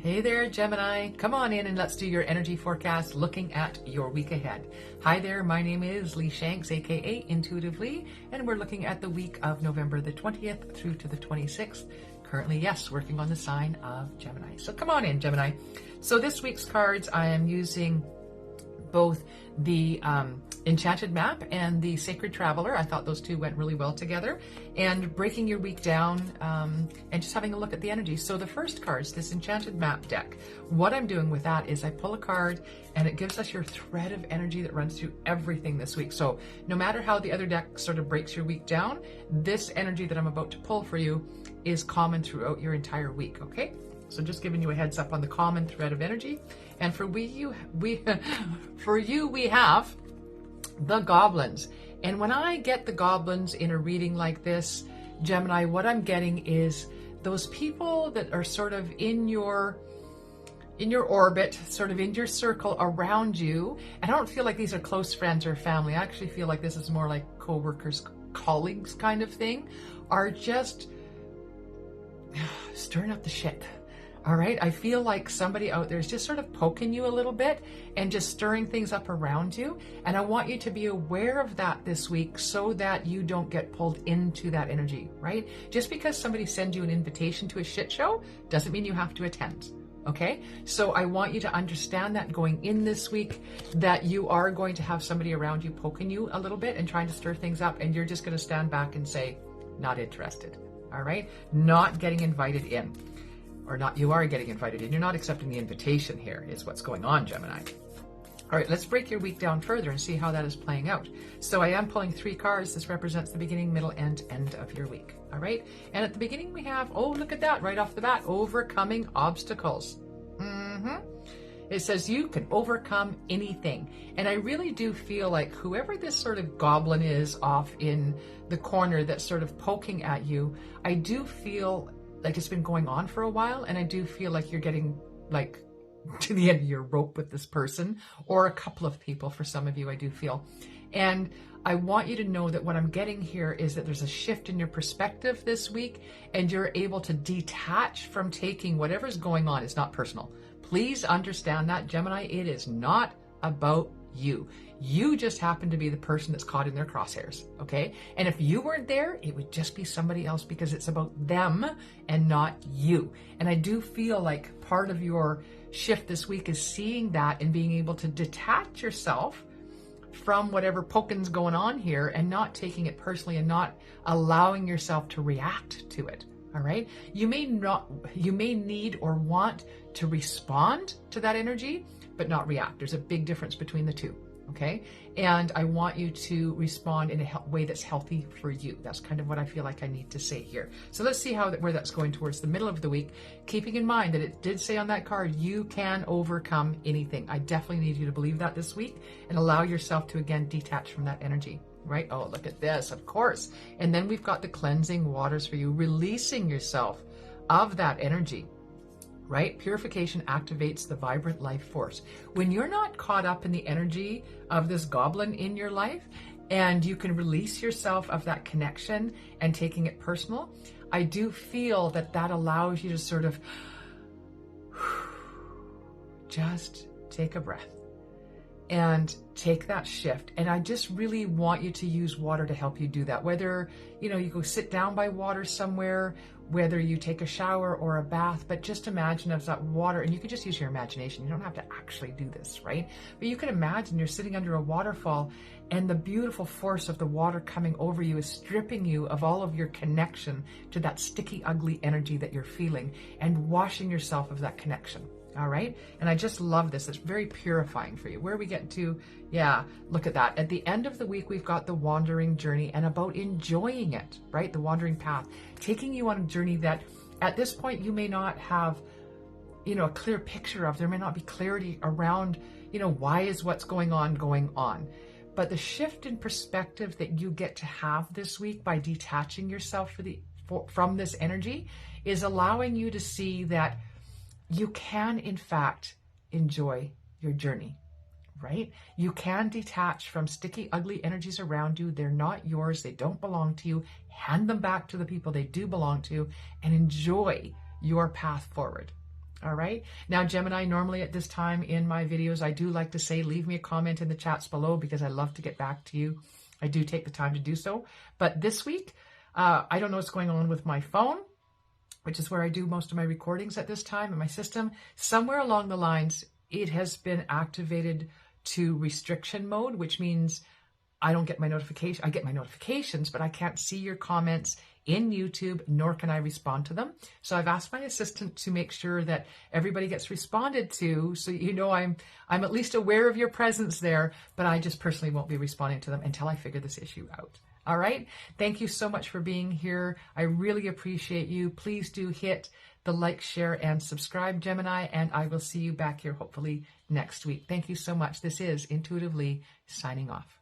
Hey there, Gemini. Come on in and let's do your energy forecast looking at your week ahead. Hi there, my name is Lee Shanks, aka Intuitive Lee, and we're looking at the week of November the 20th through to the 26th. Currently, yes, working on the sign of Gemini. So come on in, Gemini. So this week's cards, I am using both the Enchanted Map and the Sacred Traveler. I thought those two went really well together. And breaking your week down and just having a look at the energy. So the first card is this Enchanted Map deck. What I'm doing with that is I pull a card and it gives us your thread of energy that runs through everything this week. So no matter how the other deck sort of breaks your week down, this energy that I'm about to pull for you is common throughout your entire week, okay? So just giving you a heads up on the common thread of energy. And for you, we have the goblins. And when I get the goblins in a reading like this, Gemini, what I'm getting is those people that are sort of in your orbit, sort of in your circle around you. And I don't feel like these are close friends or family. I actually feel like this is more like co-workers, colleagues kind of thing, are just stirring up the shit. All right, I feel like somebody out there is just sort of poking you a little bit and just stirring things up around you. And I want you to be aware of that this week so that you don't get pulled into that energy, right? Just because somebody sends you an invitation to a shit show doesn't mean you have to attend, okay? So I want you to understand that going in this week, that you are going to have somebody around you poking you a little bit and trying to stir things up, and you're just going to stand back and say, not interested, all right? Not getting invited in. Or not, you are getting invited in. You're not accepting the invitation here is what's going on, Gemini. All right, let's break your week down further and see how that is playing out. So I am pulling 3 cards. This represents the beginning, middle, and end of your week. All right, and at the beginning we have, oh, look at that, right off the bat, overcoming obstacles. It says you can overcome anything. And I really do feel like whoever this sort of goblin is off in the corner that's sort of poking at you, I do feel like it's been going on for a while, and I do feel like you're getting like to the end of your rope with this person, or a couple of people for some of you, I do feel. And I want you to know that what I'm getting here is that there's a shift in your perspective this week, and you're able to detach from taking whatever's going on. It's not personal. Please understand that, Gemini, it is not about you. You just happen to be the person that's caught in their crosshairs, okay? And if you weren't there, it would just be somebody else, because it's about them and not you. And I do feel like part of your shift this week is seeing that and being able to detach yourself from whatever poking's going on here and not taking it personally and not allowing yourself to react to it. All right. You may need or want to respond to that energy, but not react. There's a big difference between the two. Okay. And I want you to respond in a way that's healthy for you. That's kind of what I feel like I need to say here. So let's see where that's going towards the middle of the week, keeping in mind that it did say on that card, you can overcome anything. I definitely need you to believe that this week and allow yourself to again detach from that energy. Right? Oh, look at this, of course. And then we've got the cleansing waters for you, releasing yourself of that energy, right? Purification activates the vibrant life force. When you're not caught up in the energy of this goblin in your life, and you can release yourself of that connection and taking it personal, I do feel that that allows you to sort of just take a breath and take that shift. And I just really want you to use water to help you do that. Whether, you go sit down by water somewhere, whether you take a shower or a bath, but just imagine as that water, and you can just use your imagination. You don't have to actually do this, right? But you can imagine you're sitting under a waterfall and the beautiful force of the water coming over you is stripping you of all of your connection to that sticky, ugly energy that you're feeling and washing yourself of that connection. All right. And I just love this. It's very purifying for you. Where are we getting to? Yeah, look at that. At the end of the week, we've got the wandering journey and about enjoying it, right? The wandering path, taking you on a journey that at this point you may not have, a clear picture of. There may not be clarity around, why is what's going on. But the shift in perspective that you get to have this week by detaching yourself from this energy is allowing you to see that you can, in fact, enjoy your journey, right? You can detach from sticky, ugly energies around you. They're not yours. They don't belong to you. Hand them back to the people they do belong to and enjoy your path forward. All right. Now, Gemini, normally at this time in my videos, I do like to say, leave me a comment in the chats below because I love to get back to you. I do take the time to do so. But this week, I don't know what's going on with my phone, which is where I do most of my recordings at this time in my system. Somewhere along the lines, it has been activated to restriction mode, which means I don't get my notification. I get my notifications, but I can't see your comments in YouTube, nor can I respond to them. So I've asked my assistant to make sure that everybody gets responded to, so you know I'm at least aware of your presence there, but I just personally won't be responding to them until I figure this issue out. All right. Thank you so much for being here. I really appreciate you. Please do hit the like, share, and subscribe, Gemini, and I will see you back here hopefully next week. Thank you so much. This is Intuitively signing off.